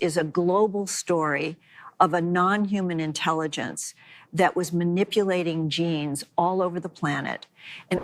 is a global story of a non-human intelligence that was manipulating genes all over the planet. And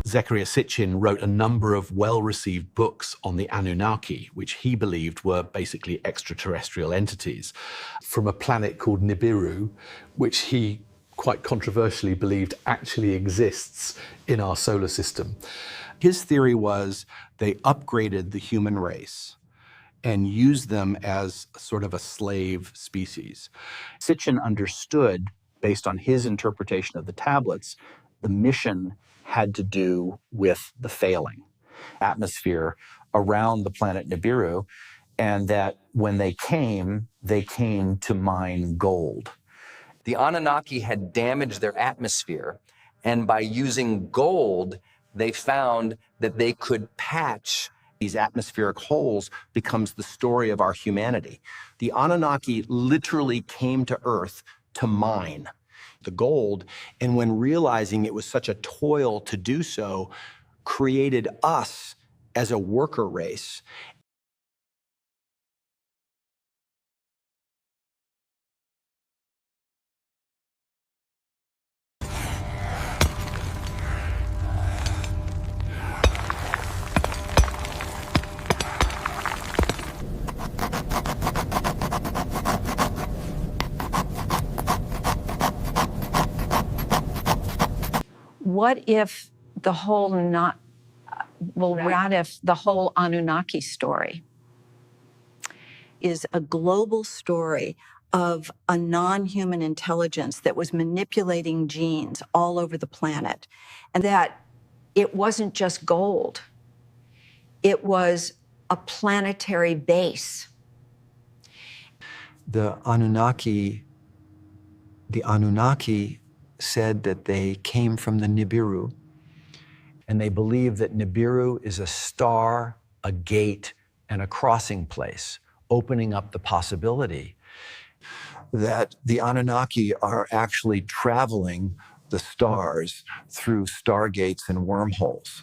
Zecharia Sitchin wrote a number of well-received books on the Anunnaki, which he believed were basically extraterrestrial entities from a planet called Nibiru, which he quite controversially believed actually exists in our solar system. His theory was they upgraded the human race and used them as sort of a slave species. Sitchin understood, based on his interpretation of the tablets, the mission had to do with the failing atmosphere around the planet Nibiru, and that when they came to mine gold. The Anunnaki had damaged their atmosphere, and by using gold, they found that they could patch these atmospheric holes. Becomes the story of our humanity. The Anunnaki literally came to Earth to mine the gold, and when realizing it was such a toil to do so, created us as a worker race. what if the whole what if the whole Anunnaki story is a global story of a non-human intelligence that was manipulating genes all over the planet, and that it wasn't just gold, it was a planetary base. The Anunnaki said that they came from the Nibiru, and they believe that Nibiru is a star, a gate, and a crossing place, opening up the possibility that the Anunnaki are actually traveling the stars through stargates and wormholes.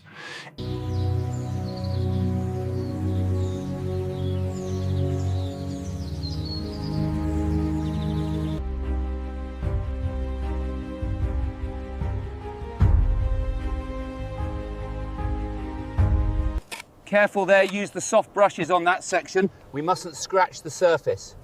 Careful there, use the soft brushes on that section. We mustn't scratch the surface.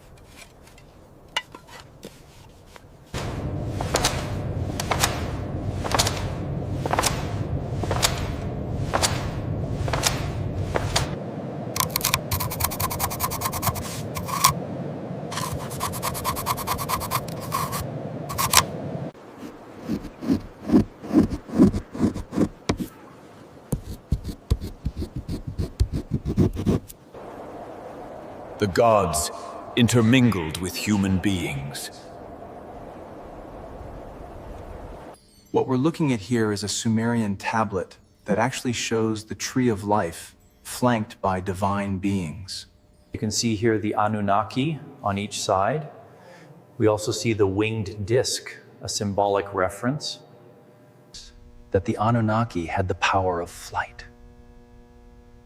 The gods intermingled with human beings. What we're looking at here is a Sumerian tablet that actually shows the tree of life flanked by divine beings. You can see here the Anunnaki on each side. We also see the winged disc, a symbolic reference that the Anunnaki had the power of flight.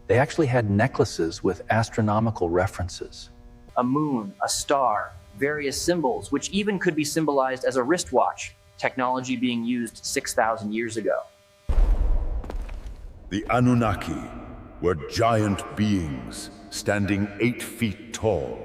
They actually had necklaces with astronomical references. A moon, a star, various symbols, which even could be symbolized as a wristwatch, technology being used 6,000 years ago. The Anunnaki were giant beings standing 8 feet tall.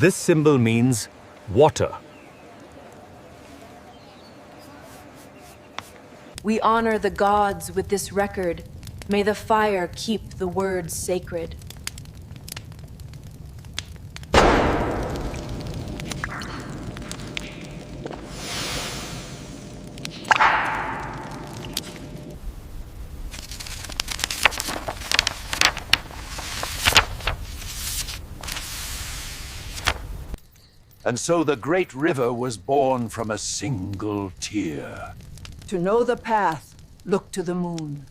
This symbol means water. We honor the gods with this record. May the fire keep the words sacred. And so the great river was born from a single tear. To know the path, look to the moon.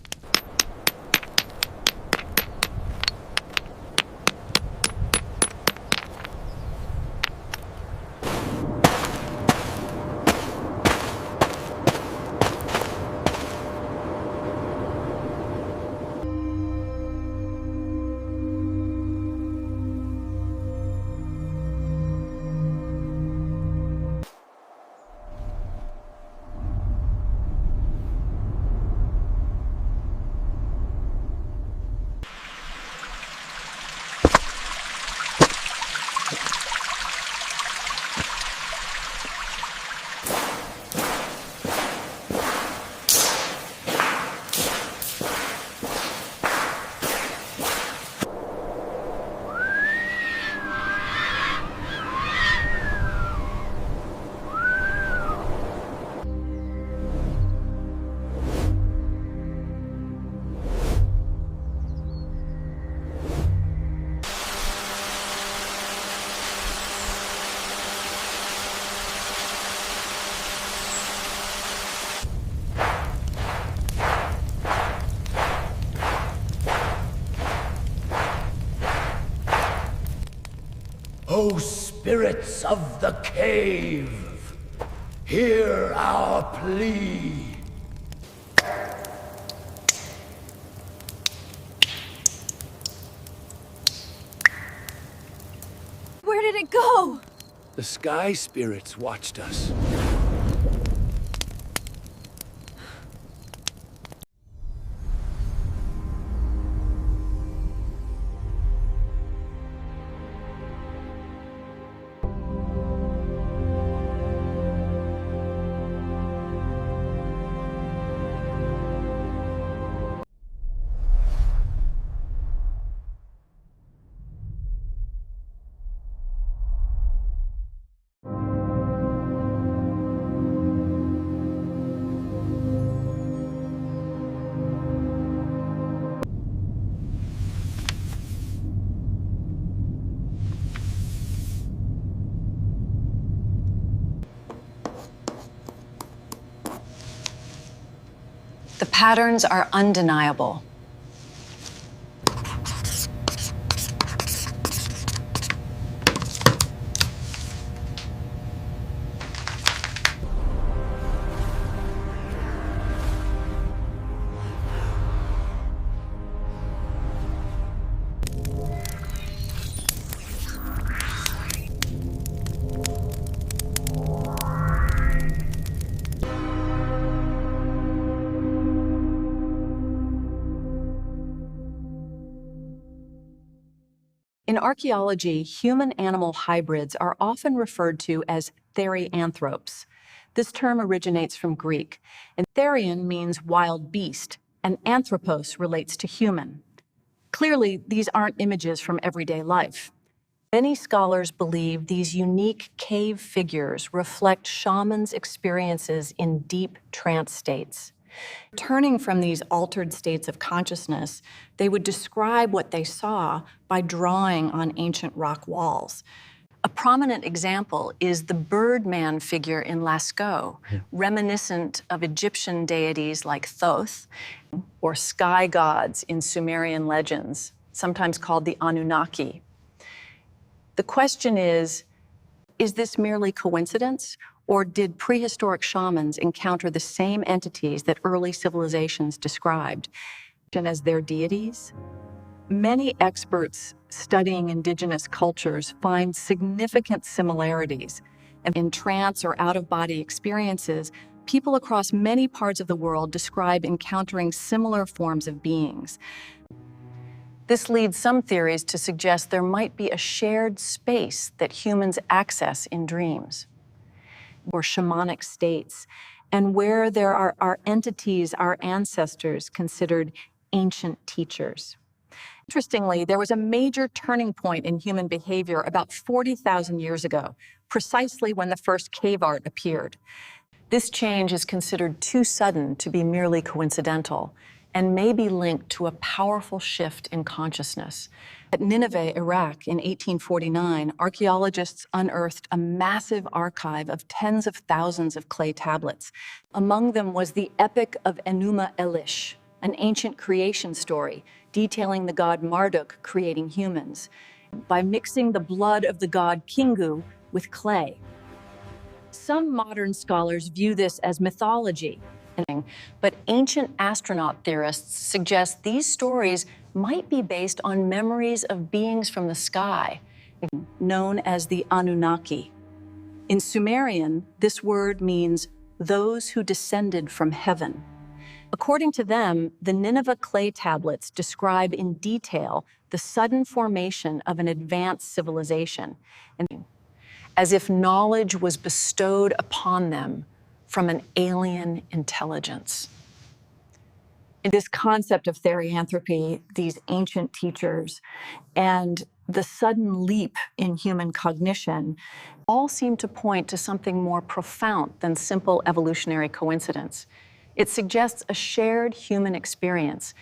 O spirits of the cave, hear our plea. Where did it go? The sky spirits watched us. The patterns are undeniable. In archaeology, human-animal hybrids are often referred to as therianthropes. This term originates from Greek, and therian means wild beast, and anthropos relates to human. Clearly, these aren't images from everyday life. Many scholars believe these unique cave figures reflect shamans' experiences in deep trance states. Turning from these altered states of consciousness, they would describe what they saw by drawing on ancient rock walls. A prominent example is the Birdman figure in Lascaux, reminiscent of Egyptian deities like Thoth, or sky gods in Sumerian legends, sometimes called the Anunnaki. The question is this merely coincidence? Or did prehistoric shamans encounter the same entities that early civilizations described as their deities? Many experts studying indigenous cultures find significant similarities. In trance or out-of-body experiences, people across many parts of the world describe encountering similar forms of beings. This leads some theories to suggest there might be a shared space that humans access in dreams, or shamanic states, and where there are entities, our ancestors considered ancient teachers. Interestingly, there was a major turning point in human behavior about 40,000 years ago, precisely when the first cave art appeared. This change is considered too sudden to be merely coincidental and may be linked to a powerful shift in consciousness. At Nineveh, Iraq, in 1849, archaeologists unearthed a massive archive of tens of thousands of clay tablets. Among them was the Epic of Enuma Elish, an ancient creation story detailing the god Marduk creating humans by mixing the blood of the god Kingu with clay. Some modern scholars view this as mythology, but ancient astronaut theorists suggest these stories might be based on memories of beings from the sky, known as the Anunnaki. In Sumerian, this word means those who descended from heaven. According to them, the Nineveh clay tablets describe in detail the sudden formation of an advanced civilization, as if knowledge was bestowed upon them from an alien intelligence. In this concept of therianthropy, these ancient teachers, and the sudden leap in human cognition all seem to point to something more profound than simple evolutionary coincidence. It suggests a shared human experience,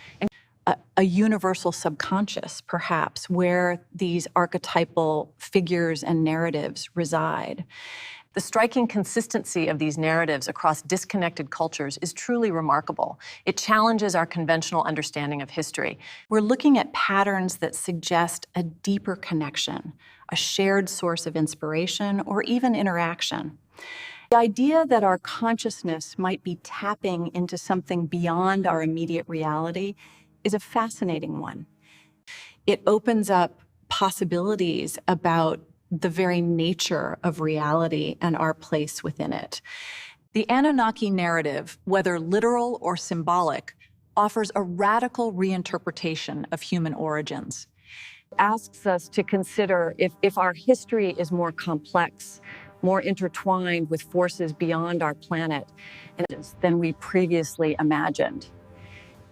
a universal subconscious, perhaps, where these archetypal figures and narratives reside. The striking consistency of these narratives across disconnected cultures is truly remarkable. It challenges our conventional understanding of history. We're looking at patterns that suggest a deeper connection, a shared source of inspiration, or even interaction. The idea that our consciousness might be tapping into something beyond our immediate reality is a fascinating one. It opens up possibilities about the very nature of reality and our place within it. The Anunnaki narrative, whether literal or symbolic, offers a radical reinterpretation of human origins. It asks us to consider if our history is more complex, more intertwined with forces beyond our planet than we previously imagined.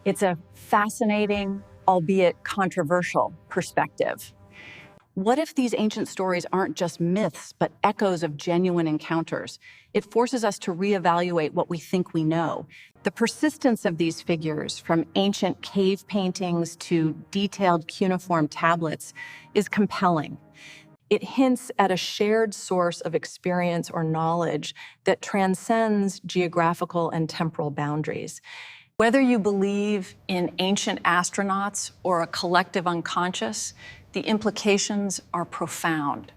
It's a fascinating, albeit controversial, perspective. What if these ancient stories aren't just myths, but echoes of genuine encounters? It forces us to reevaluate what we think we know. The persistence of these figures, from ancient cave paintings to detailed cuneiform tablets, is compelling. It hints at a shared source of experience or knowledge that transcends geographical and temporal boundaries. Whether you believe in ancient astronauts or a collective unconscious, the implications are profound.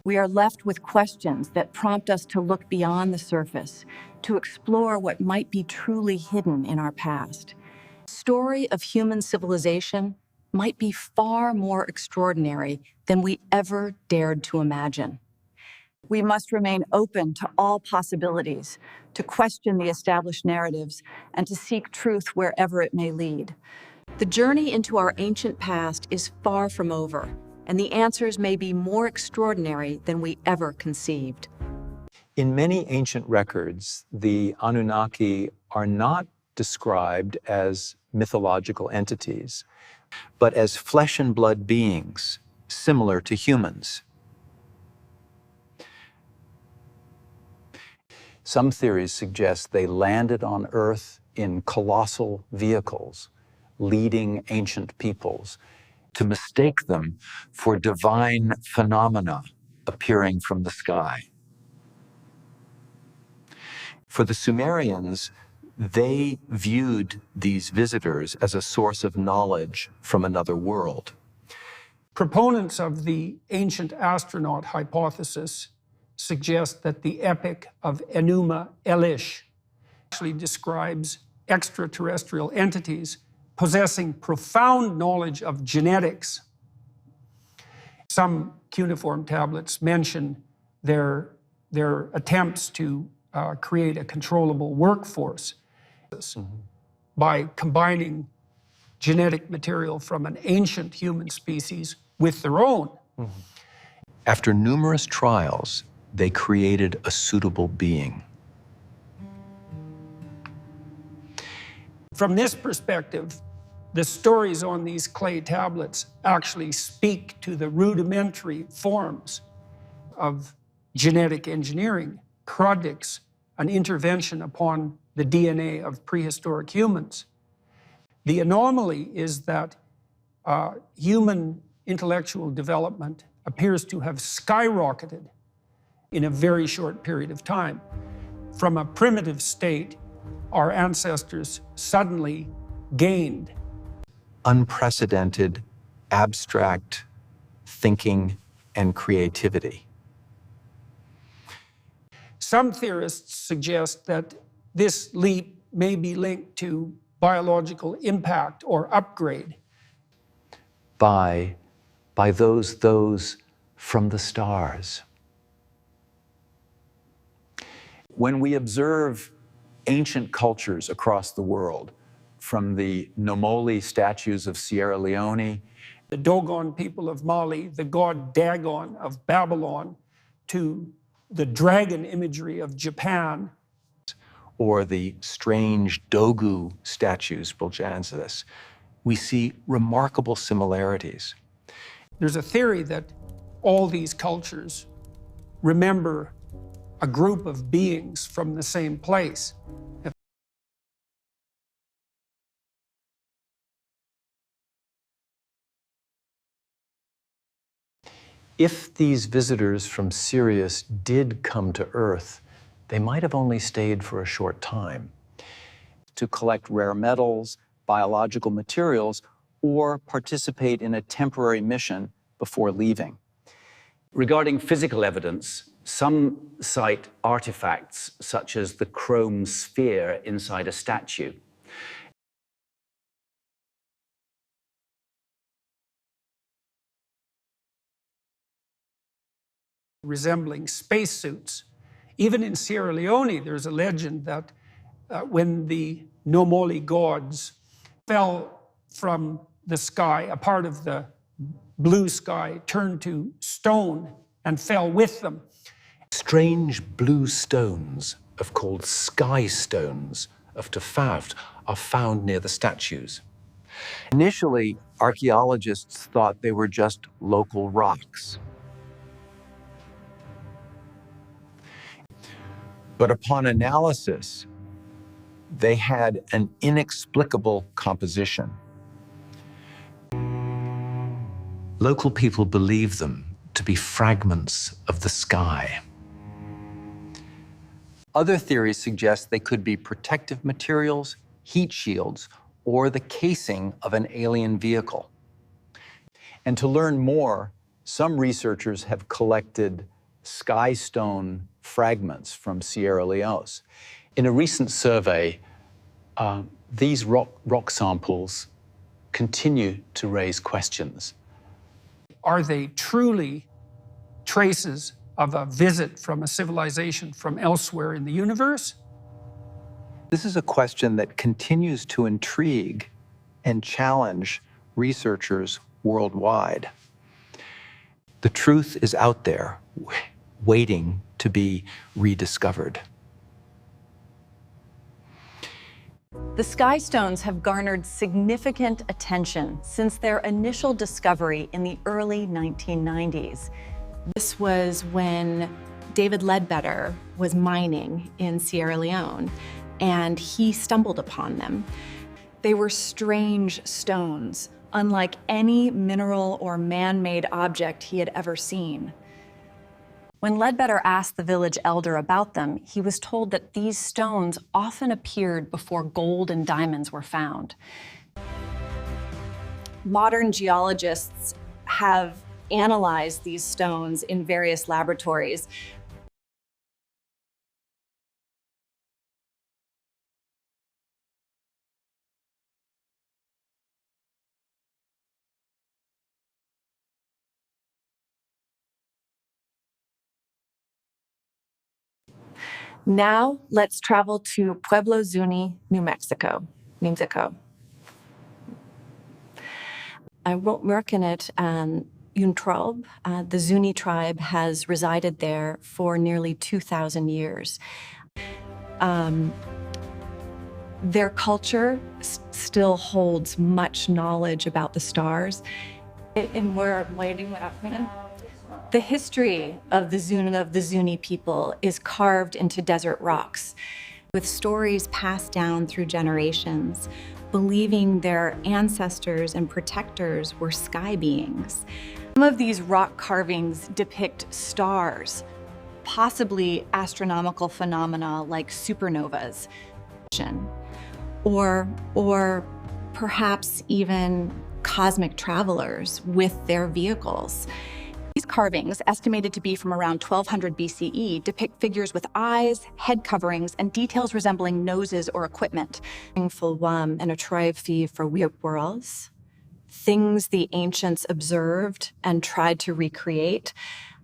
We are left with questions that prompt us to look beyond the surface, to explore what might be truly hidden in our past. The story of human civilization might be far more extraordinary than we ever dared to imagine. We must remain open to all possibilities, to question the established narratives, and to seek truth wherever it may lead. The journey into our ancient past is far from over, and the answers may be more extraordinary than we ever conceived. In many ancient records, the Anunnaki are not described as mythological entities, but as flesh and blood beings, similar to humans. Some theories suggest they landed on Earth in colossal vehicles, leading ancient peoples, to mistake them for divine phenomena appearing from the sky. For the Sumerians, they viewed these visitors as a source of knowledge from another world. Proponents of the ancient astronaut hypothesis suggest that the Epic of Enuma Elish actually describes extraterrestrial entities possessing profound knowledge of genetics. Some cuneiform tablets mention their attempts to create a controllable workforce by combining genetic material from an ancient human species with their own. After numerous trials, they created a suitable being. From this perspective, the stories on these clay tablets actually speak to the rudimentary forms of genetic engineering, products, an intervention upon the DNA of prehistoric humans. The anomaly is that human intellectual development appears to have skyrocketed in a very short period of time. From a primitive state, our ancestors suddenly gained Unprecedented, abstract thinking and creativity. Some theorists suggest that this leap may be linked to biological impact or upgrade. By those from the stars. When we observe ancient cultures across the world, from the Nomoli statues of Sierra Leone, the Dogon people of Mali, the god Dagon of Babylon, to the dragon imagery of Japan, or the strange Dogu statues built into this, we see remarkable similarities. There's a theory that all these cultures remember a group of beings from the same place. If these visitors from Sirius did come to Earth, they might have only stayed for a short time. To collect rare metals, biological materials, or participate in a temporary mission before leaving. Regarding physical evidence, some cite artifacts such as the chrome sphere inside a statue. Resembling spacesuits. Even in Sierra Leone, there's a legend that when the Nomoli gods fell from the sky, a part of the blue sky turned to stone and fell with them. Strange blue stones, called sky stones of Tefavt, are found near the statues. Initially, archaeologists thought they were just local rocks. But upon analysis, they had an inexplicable composition. Local people believe them to be fragments of the sky. Other theories suggest they could be protective materials, heat shields, or the casing of an alien vehicle. And to learn more, some researchers have collected sky stone fragments from Sierra Leone. In a recent survey, these rock samples continue to raise questions. Are they truly traces of a visit from a civilization from elsewhere in the universe? This is a question that continues to intrigue and challenge researchers worldwide. The truth is out there, waiting to be rediscovered. The sky stones have garnered significant attention since their initial discovery in the early 1990s. This was when David Ledbetter was mining in Sierra Leone, and he stumbled upon them. They were strange stones, unlike any mineral or man-made object he had ever seen. When Ledbetter asked the village elder about them, he was told that these stones often appeared before gold and diamonds were found. Modern geologists have analyzed these stones in various laboratories. Now, let's travel to Pueblo Zuni, New Mexico. I work in it. Untraub, the Zuni tribe, has resided there for nearly 2,000 years. Their culture still holds much knowledge about the stars. And we're waiting what happened. The history of the Zuni people is carved into desert rocks, with stories passed down through generations, believing their ancestors and protectors were sky beings. Some of these rock carvings depict stars, possibly astronomical phenomena like supernovas, or perhaps even cosmic travelers with their vehicles. These carvings, estimated to be from around 1200 BCE, depict figures with eyes, head coverings, and details resembling noses or equipment. And a trophy for worlds, things the ancients observed and tried to recreate.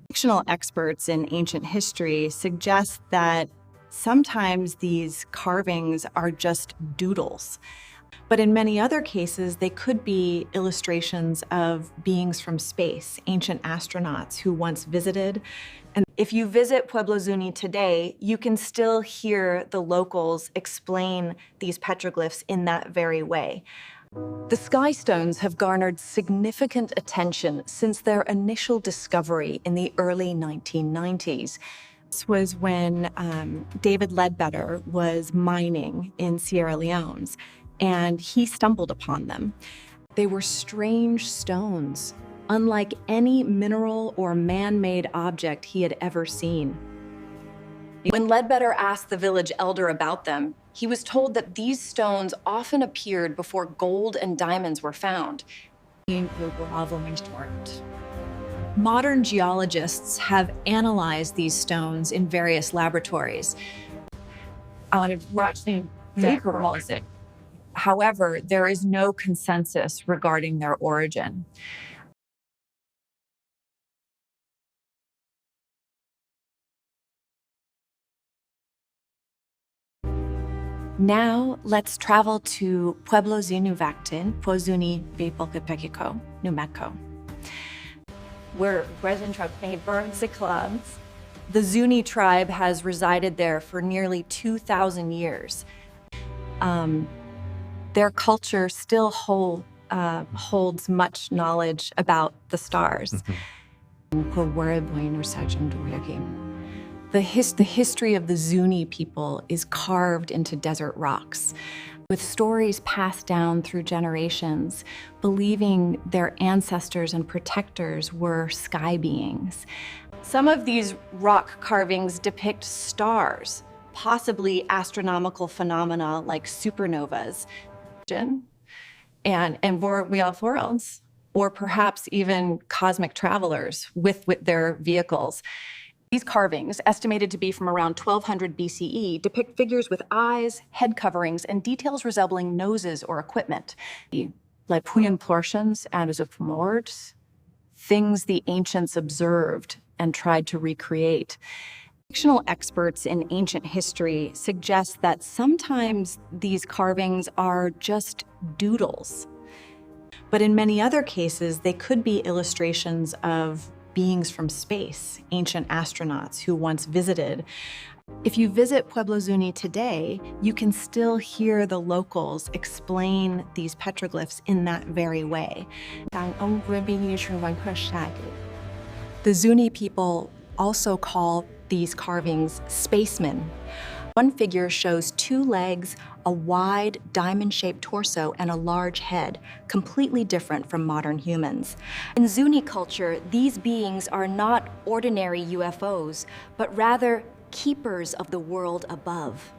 Fictional experts in ancient history suggest that sometimes these carvings are just doodles. But in many other cases, they could be illustrations of beings from space, ancient astronauts who once visited. And if you visit Pueblo Zuni today, you can still hear the locals explain these petroglyphs in that very way. The sky stones have garnered significant attention since their initial discovery in the early 1990s. This was when David Ledbetter was mining in Sierra Leone, and he stumbled upon them. They were strange stones, unlike any mineral or man-made object he had ever seen. When Ledbetter asked the village elder about them, he was told that these stones often appeared before gold and diamonds were found. Modern geologists have analyzed these stones in various laboratories. However, there is no consensus regarding their origin. Now, let's travel to Pueblo Zuni Vactin, Pozuni Bepolkepekiko, New Mexico. Where President Trump burns the clubs. The Zuni tribe has resided there for nearly 2,000 years. Their culture still holds much knowledge about the stars. The history of the Zuni people is carved into desert rocks, with stories passed down through generations, believing their ancestors and protectors were sky beings. Some of these rock carvings depict stars, possibly astronomical phenomena like supernovas, and worlds, or perhaps even cosmic travelers with their vehicles. These carvings, estimated to be from around 1200 BCE, depict figures with eyes, head coverings, and details resembling noses or equipment. Like portions and as if mords, things the ancients observed and tried to recreate. Fictional experts in ancient history suggest that sometimes these carvings are just doodles. But in many other cases, they could be illustrations of beings from space, ancient astronauts who once visited. If you visit Pueblo Zuni today, you can still hear the locals explain these petroglyphs in that very way. The Zuni people also call these carvings spacemen. One figure shows 2 legs, a wide diamond-shaped torso, and a large head, completely different from modern humans. In Zuni culture, these beings are not ordinary UFOs, but rather keepers of the world above,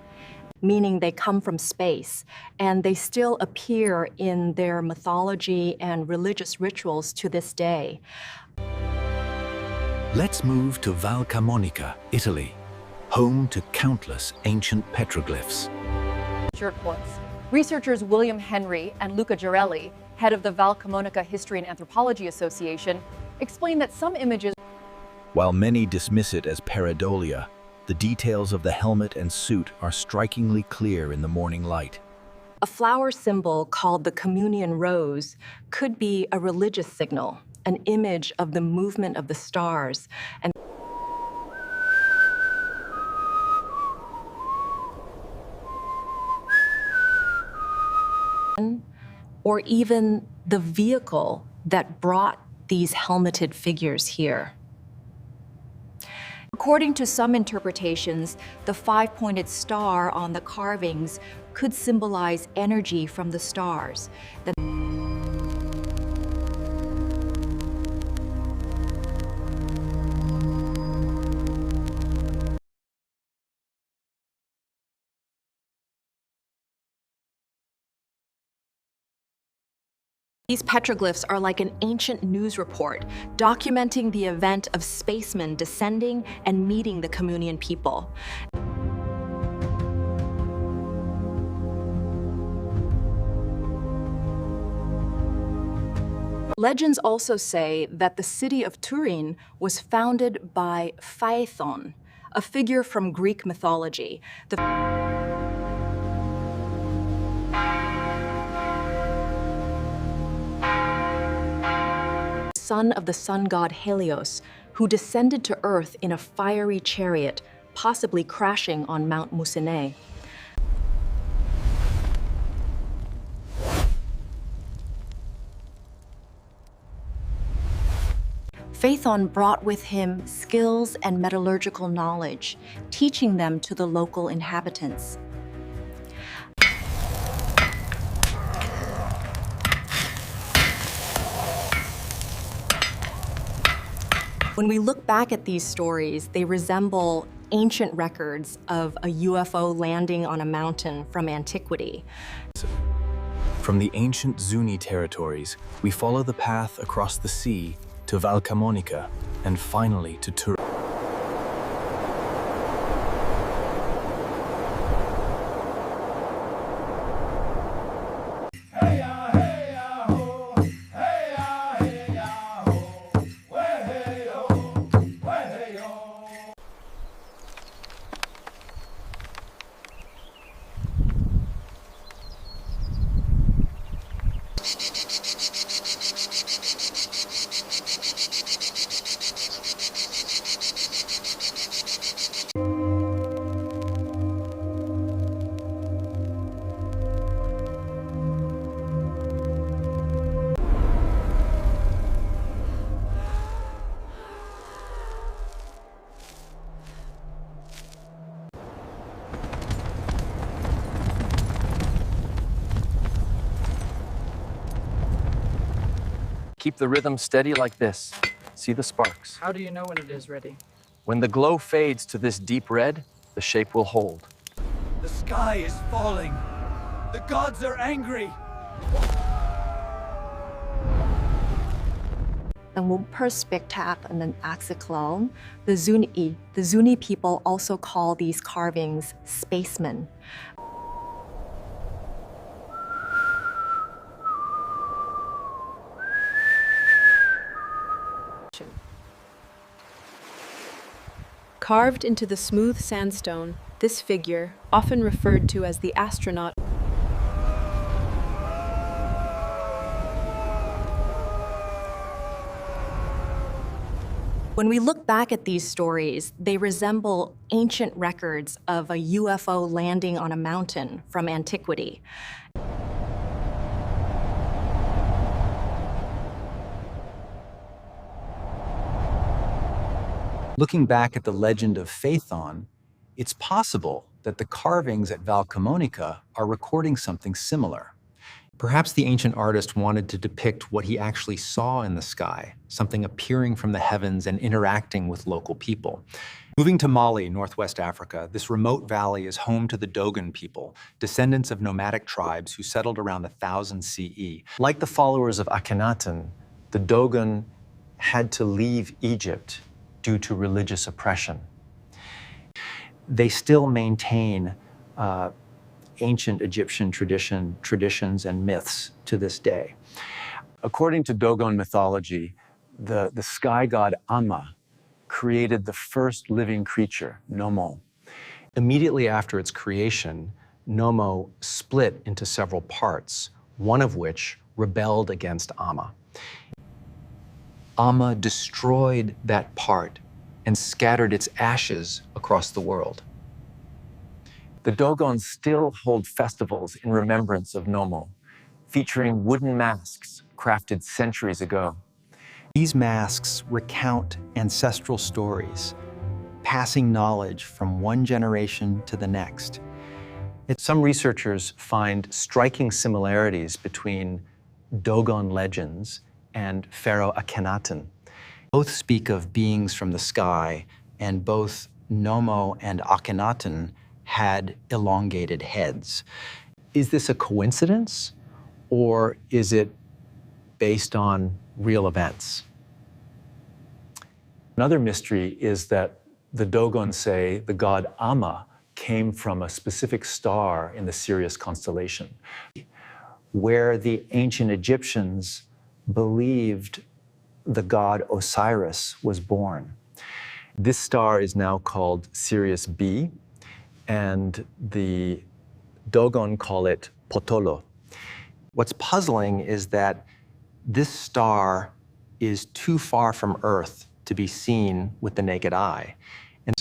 meaning they come from space, and they still appear in their mythology and religious rituals to this day. Let's move to Val Camonica, Italy, home to countless ancient petroglyphs. Researchers William Henry and Luca Girelli, head of the Val Camonica History and Anthropology Association, explain that some images... While many dismiss it as pareidolia, the details of the helmet and suit are strikingly clear in the morning light. A flower symbol called the communion rose could be a religious signal, an image of the movement of the stars, and or even the vehicle that brought these helmeted figures here. According to some interpretations, the five-pointed star on the carvings could symbolize energy from the stars. These petroglyphs are like an ancient news report, documenting the event of spacemen descending and meeting the communion people. Legends also say that the city of Turin was founded by Phaethon, a figure from Greek mythology. Son of the sun god Helios, who descended to Earth in a fiery chariot, possibly crashing on Mount Musine. Phaethon brought with him skills and metallurgical knowledge, teaching them to the local inhabitants. When we look back at these stories, they resemble ancient records of a UFO landing on a mountain from antiquity. From the ancient Zuni territories, we follow the path across the sea to Val Camonica and finally to Turin. Keep the rhythm steady like this. See the sparks. How do you know when it is ready? When the glow fades to this deep red, the shape will hold. The sky is falling. The gods are angry. And per spectacle and an axiclone, the Zuni people also call these carvings spacemen. Carved into the smooth sandstone, this figure, often referred to as the astronaut, when we look back at these stories, they resemble ancient records of a UFO landing on a mountain from antiquity. Looking back at the legend of Phaethon, it's possible that the carvings at Val Camonica are recording something similar. Perhaps the ancient artist wanted to depict what he actually saw in the sky, something appearing from the heavens and interacting with local people. Moving to Mali, Northwest Africa, this remote valley is home to the Dogon people, descendants of nomadic tribes who settled around 1000 CE. Like the followers of Akhenaten, the Dogon had to leave Egypt due to religious oppression. They still maintain ancient Egyptian traditions and myths to this day. According to Dogon mythology, the sky god Amma created the first living creature, Nomon. Immediately after its creation, Nomo split into several parts, one of which rebelled against Amma. Amma destroyed that part and scattered its ashes across the world. The Dogon still hold festivals in remembrance of Nomo, featuring wooden masks crafted centuries ago. These masks recount ancestral stories, passing knowledge from one generation to the next. Some researchers find striking similarities between Dogon legends and Pharaoh Akhenaten. Both speak of beings from the sky, and both Nomo and Akhenaten had elongated heads. Is this a coincidence, or is it based on real events? Another mystery is that the Dogon say the god Amma came from a specific star in the Sirius constellation, where the ancient Egyptians believed the god Osiris was born. This star is now called Sirius B, and the Dogon call it Potolo. What's puzzling is that this star is too far from Earth to be seen with the naked eye. And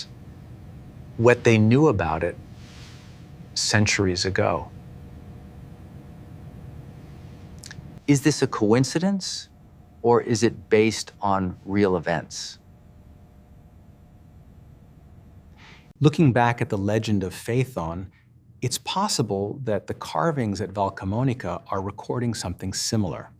what they knew about it centuries ago. Is this a coincidence, or is it based on real events? Looking back at the legend of Phaethon, it's possible that the carvings at Valcamonica are recording something similar.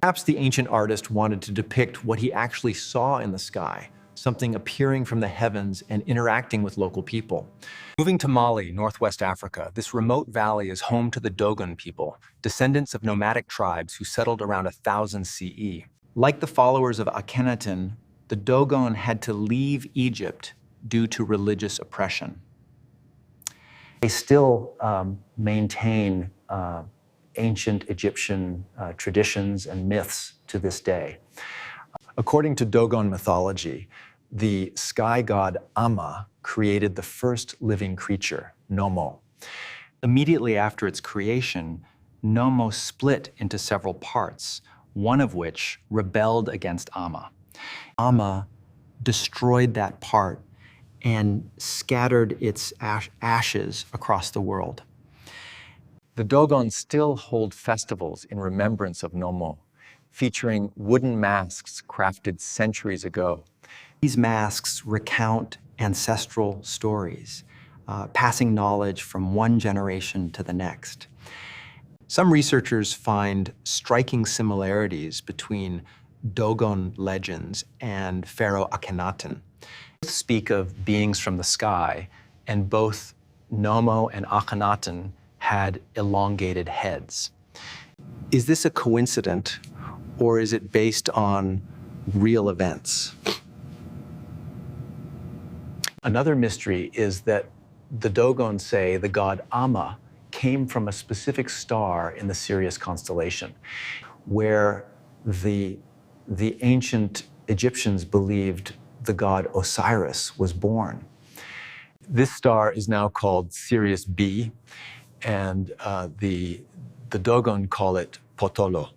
Perhaps the ancient artist wanted to depict what he actually saw in the sky, something appearing from the heavens and interacting with local people. Moving to Mali, Northwest Africa, this remote valley is home to the Dogon people, descendants of nomadic tribes who settled around 1000 CE. Like the followers of Akhenaten, the Dogon had to leave Egypt due to religious oppression. They still maintain ancient Egyptian traditions and myths to this day. According to Dogon mythology, the sky god Amma created the first living creature, Nomo. Immediately after its creation, Nomo split into several parts, one of which rebelled against Amma. Amma destroyed that part and scattered its ashes across the world. The Dogon still hold festivals in remembrance of Nomo, featuring wooden masks crafted centuries ago. These masks recount ancestral stories, passing knowledge from one generation to the next. Some researchers find striking similarities between Dogon legends and Pharaoh Akhenaten. Both speak of beings from the sky, and both Nomo and Akhenaten had elongated heads. Is this a coincidence, or is it based on real events? Another mystery is that the Dogon say the god Amma came from a specific star in the Sirius constellation, where the ancient Egyptians believed the god Osiris was born. This star is now called Sirius B, and the Dogon call it Potolo.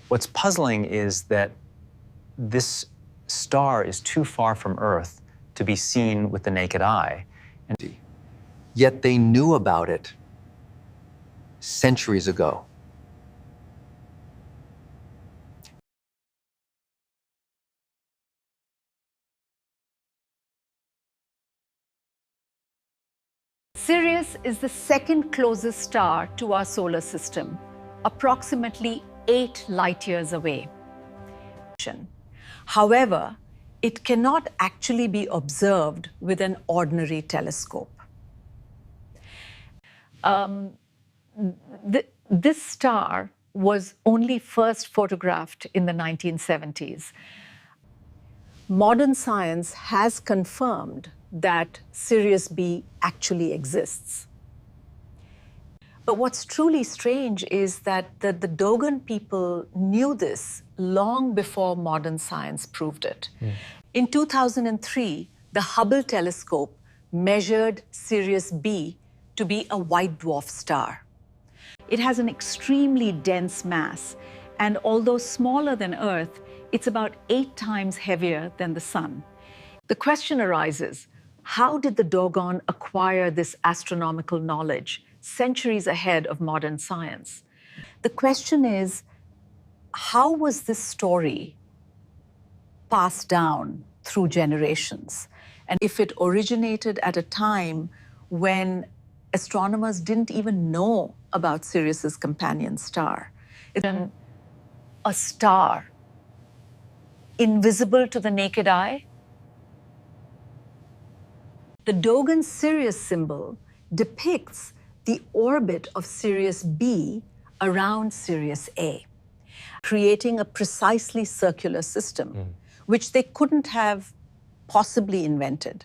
What's puzzling is that this star is too far from Earth to be seen with the naked eye, and yet they knew about it centuries ago. Sirius is the second closest star to our solar system, approximately 8 light-years away. However, it cannot actually be observed with an ordinary telescope. This star was only first photographed in the 1970s. Modern science has confirmed that Sirius B actually exists. But what's truly strange is that the Dogon people knew this long before modern science proved it. In 2003, the Hubble telescope measured Sirius B to be a white dwarf star. It has an extremely dense mass, and although smaller than Earth, it's about 8 times heavier than the Sun. The question arises, how did the Dogon acquire this astronomical knowledge centuries ahead of modern science? The question is, how was this story passed down through generations? And if it originated at a time when astronomers didn't even know about Sirius's companion star. It's a star invisible to the naked eye. The Dogon Sirius symbol depicts the orbit of Sirius B around Sirius A, creating a precisely circular system, which they couldn't have possibly invented.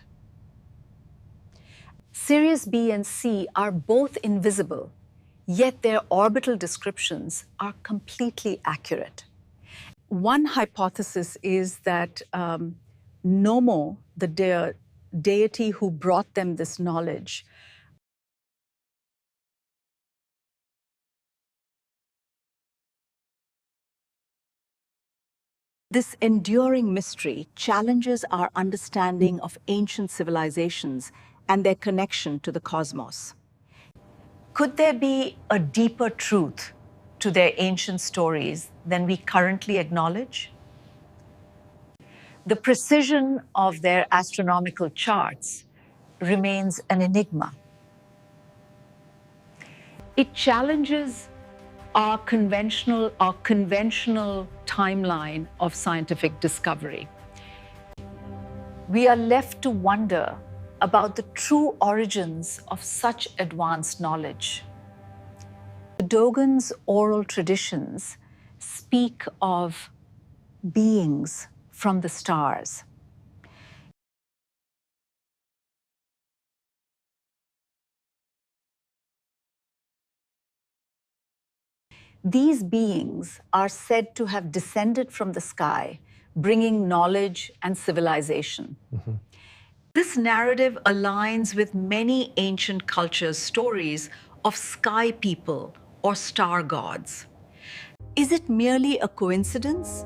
Sirius B and C are both invisible, yet their orbital descriptions are completely accurate. One hypothesis is that Nomo, the deity who brought them this knowledge, this enduring mystery challenges our understanding of ancient civilizations and their connection to the cosmos. Could there be a deeper truth to their ancient stories than we currently acknowledge? The precision of their astronomical charts remains an enigma. It challenges our conventional timeline of scientific discovery. We are left to wonder about the true origins of such advanced knowledge. The Dogon's oral traditions speak of beings from the stars. These beings are said to have descended from the sky, bringing knowledge and civilization. This narrative aligns with many ancient cultures' stories of sky people or star gods. Is it merely a coincidence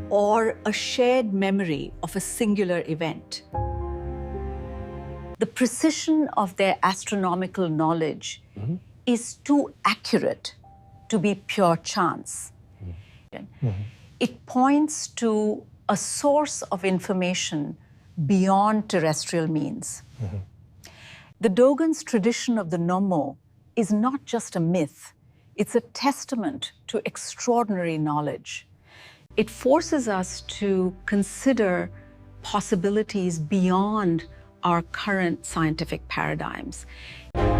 or a shared memory of a singular event? The precision of their astronomical knowledge is too accurate to be pure chance. It points to a source of information beyond terrestrial means. The Dogon's tradition of the Nomo is not just a myth, it's a testament to extraordinary knowledge. It forces us to consider possibilities beyond our current scientific paradigms.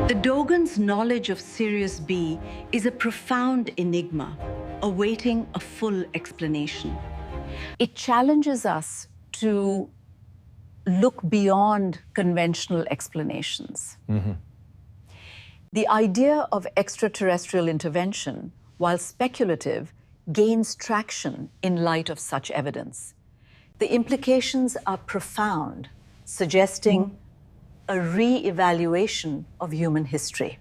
The Dogon's knowledge of Sirius B is a profound enigma, awaiting a full explanation. It challenges us to look beyond conventional explanations. The idea of extraterrestrial intervention, while speculative, gains traction in light of such evidence. The implications are profound, suggesting a re-evaluation of human history.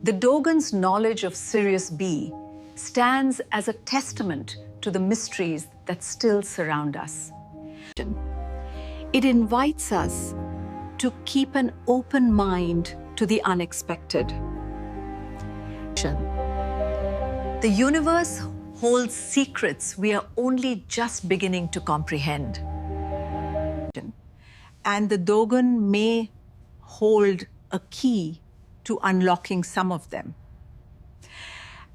The Dogon's knowledge of Sirius B stands as a testament to the mysteries that still surround us. It invites us to keep an open mind to the unexpected. The universe holds secrets we are only just beginning to comprehend. And the Dogon may hold a key to unlocking some of them.